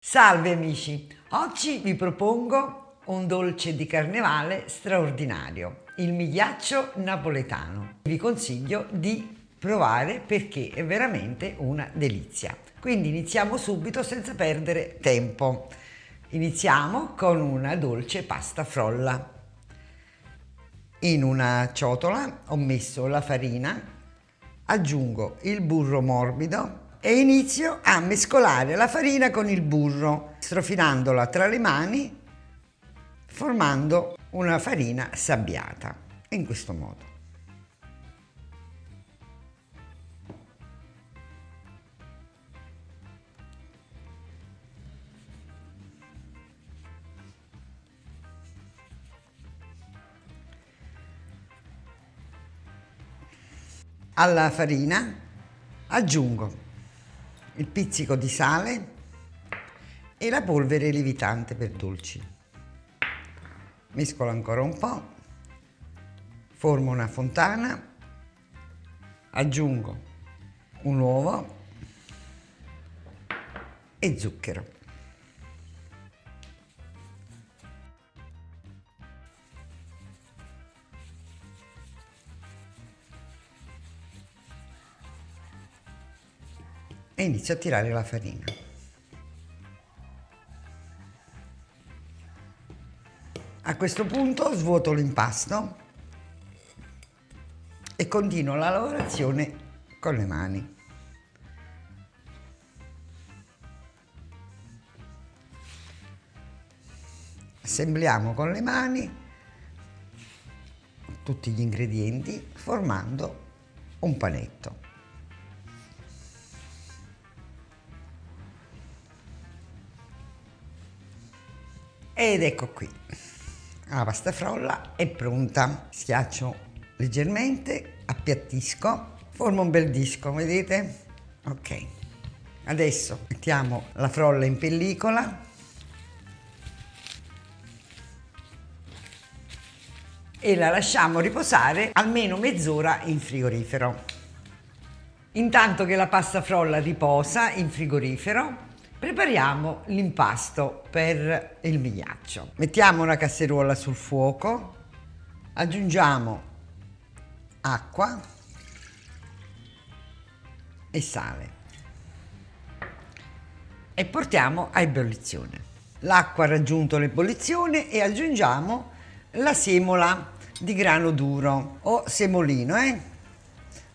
Salve amici, oggi vi propongo un dolce di carnevale straordinario, il migliaccio napoletano. Vi consiglio di provare perché è veramente una delizia. Quindi iniziamo subito senza perdere tempo. Iniziamo con una dolce pasta frolla. In una ciotola ho messo la farina, aggiungo il burro morbido e inizio a mescolare la farina con il burro, strofinandola tra le mani, formando una farina sabbiata, in questo modo. Alla farina aggiungo il pizzico di sale e la polvere lievitante per dolci. Mescolo ancora un po', formo una fontana, aggiungo un uovo e zucchero. E inizio a tirare la farina. A questo punto svuoto l'impasto e continuo la lavorazione con le mani. Assembliamo con le mani tutti gli ingredienti formando un panetto. Ed ecco qui, la pasta frolla è pronta. Schiaccio leggermente, appiattisco, formo un bel disco, vedete? Ok, adesso mettiamo la frolla in pellicola e la lasciamo riposare almeno mezz'ora in frigorifero. Intanto che la pasta frolla riposa in frigorifero, prepariamo l'impasto per il migliaccio. Mettiamo una casseruola sul fuoco, aggiungiamo acqua e sale e portiamo a ebollizione. L'acqua ha raggiunto l'ebollizione e aggiungiamo la semola di grano duro o semolino,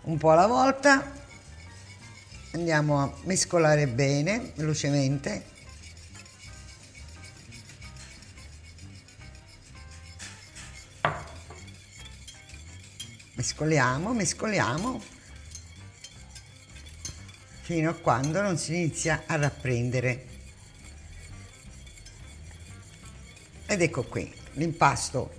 un po' alla volta. Andiamo a mescolare bene, velocemente. Mescoliamo fino a quando non si inizia a rapprendere. Ed ecco qui, l'impasto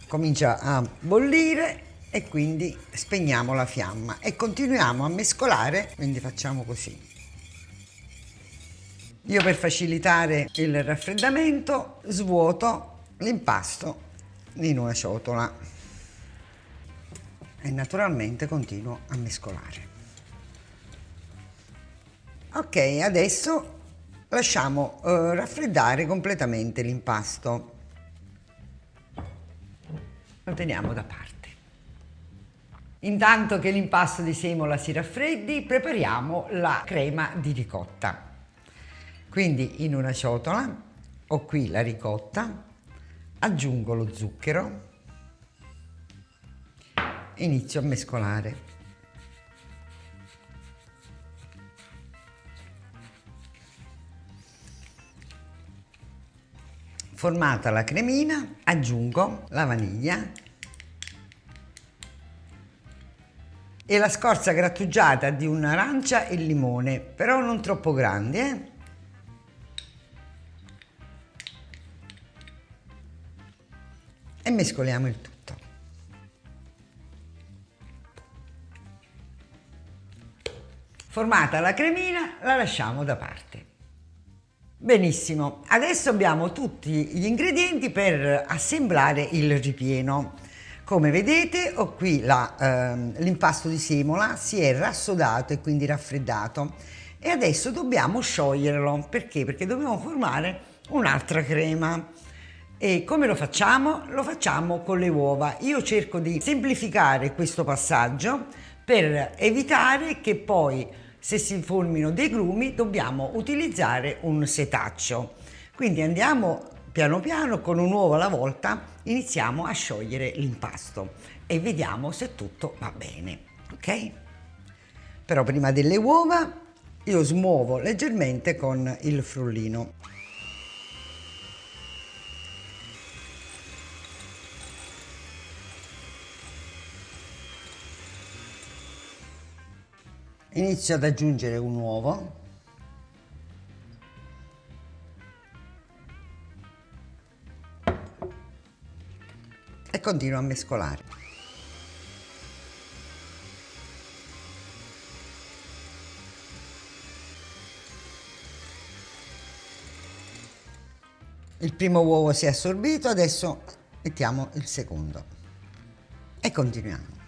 comincia a bollire e quindi spegniamo la fiamma e continuiamo a mescolare, quindi facciamo così. Io, per facilitare il raffreddamento, svuoto l'impasto in una ciotola e naturalmente continuo a mescolare. Ok, adesso lasciamo raffreddare completamente l'impasto. Lo teniamo da parte. Intanto che l'impasto di semola si raffreddi, prepariamo la crema di ricotta. Quindi in una ciotola ho qui la ricotta, aggiungo lo zucchero, inizio a mescolare. Formata la cremina, aggiungo la vaniglia e la scorza grattugiata di un'arancia e il limone, però non troppo grandi, E mescoliamo il tutto. Formata la cremina, la lasciamo da parte. Benissimo, adesso abbiamo tutti gli ingredienti per assemblare il ripieno. Come vedete ho qui l'impasto di semola, si è rassodato e quindi raffreddato. E adesso dobbiamo scioglierlo. Perché? Perché dobbiamo formare un'altra crema. E come lo facciamo? Lo facciamo con le uova. Io cerco di semplificare questo passaggio per evitare che poi, se si formino dei grumi, dobbiamo utilizzare un setaccio. Quindi andiamo piano piano, con un uovo alla volta, iniziamo a sciogliere l'impasto e vediamo se tutto va bene, ok? Però prima delle uova io smuovo leggermente con il frullino. Inizio ad aggiungere un uovo e continuo a mescolare. Il primo uovo si è assorbito, adesso mettiamo il secondo e continuiamo.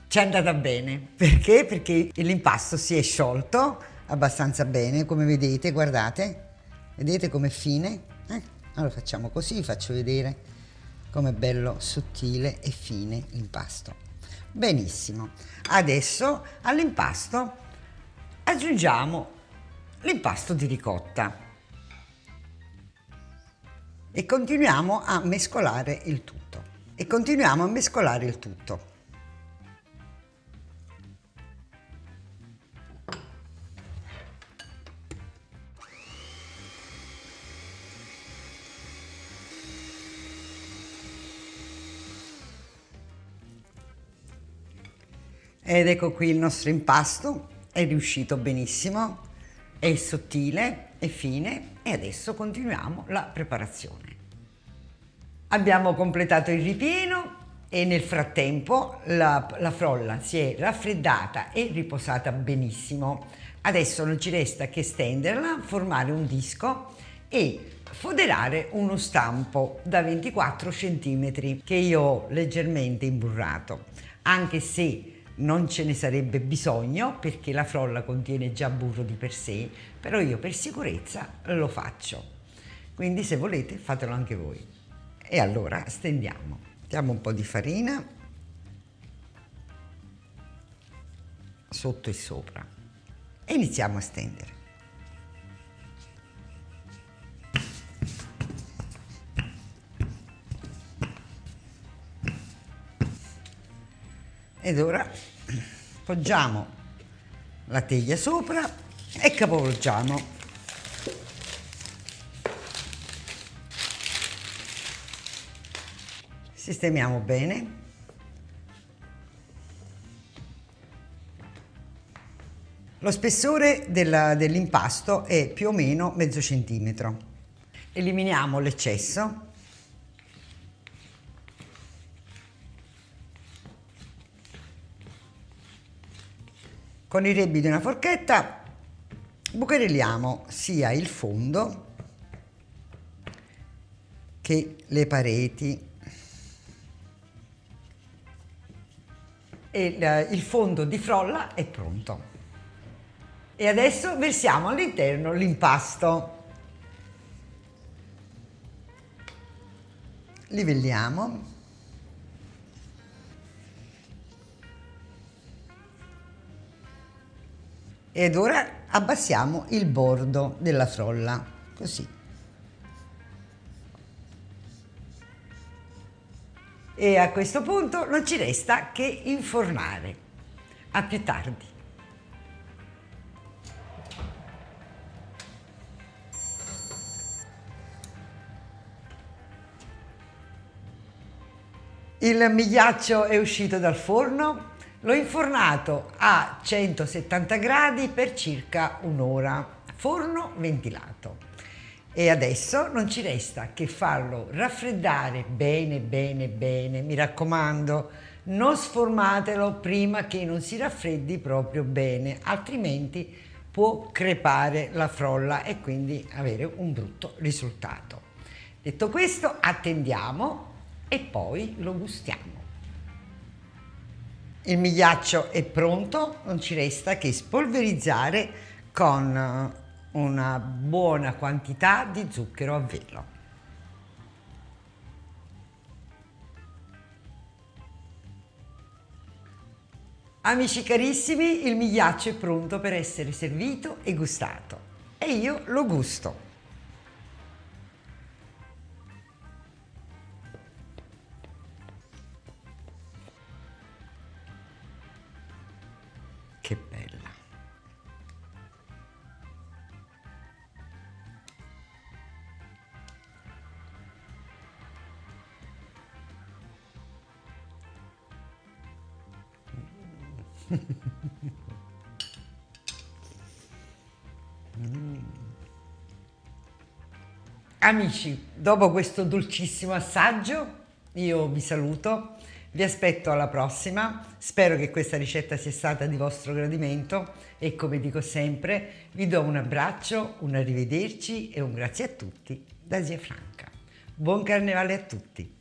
Ci è andata bene, perché? Perché l'impasto si è sciolto abbastanza bene, come vedete, vedete com'è fine? Allora facciamo così, faccio vedere com'è bello sottile e fine l'impasto. Benissimo, adesso all'impasto aggiungiamo l'impasto di ricotta e continuiamo a mescolare il tutto. Ed ecco qui il nostro impasto, è riuscito benissimo, è sottile, è fine e adesso continuiamo la preparazione. Abbiamo completato il ripieno e nel frattempo la frolla si è raffreddata e riposata benissimo. Adesso non ci resta che stenderla, formare un disco e foderare uno stampo da 24 cm che io ho leggermente imburrato, anche se non ce ne sarebbe bisogno perché la frolla contiene già burro di per sé, però io per sicurezza lo faccio. Quindi se volete fatelo anche voi. E allora stendiamo. Mettiamo un po' di farina sotto e sopra e iniziamo a stendere. Ed ora poggiamo la teglia sopra e capovolgiamo. Sistemiamo bene. Lo spessore dell'impasto è più o meno mezzo centimetro. Eliminiamo l'eccesso. Con i rebbi di una forchetta bucherelliamo sia il fondo che le pareti e il fondo di frolla è pronto. E adesso versiamo all'interno l'impasto. Livelliamo. Ed ora abbassiamo il bordo della frolla, così. E a questo punto non ci resta che infornare. A più tardi. Il migliaccio è uscito dal forno. L'ho infornato a 170 gradi per circa un'ora, forno ventilato. E adesso non ci resta che farlo raffreddare bene, bene, bene. Mi raccomando, non sformatelo prima che non si raffreddi proprio bene, altrimenti può crepare la frolla e quindi avere un brutto risultato. Detto questo, attendiamo e poi lo gustiamo. Il migliaccio è pronto, non ci resta che spolverizzare con una buona quantità di zucchero a velo. Amici carissimi, il migliaccio è pronto per essere servito e gustato e io lo gusto. Che bella! Amici, dopo questo dolcissimo assaggio, io vi saluto, vi aspetto alla prossima, spero che questa ricetta sia stata di vostro gradimento e come dico sempre, vi do un abbraccio, un arrivederci e un grazie a tutti da Zia Franca. Buon carnevale a tutti!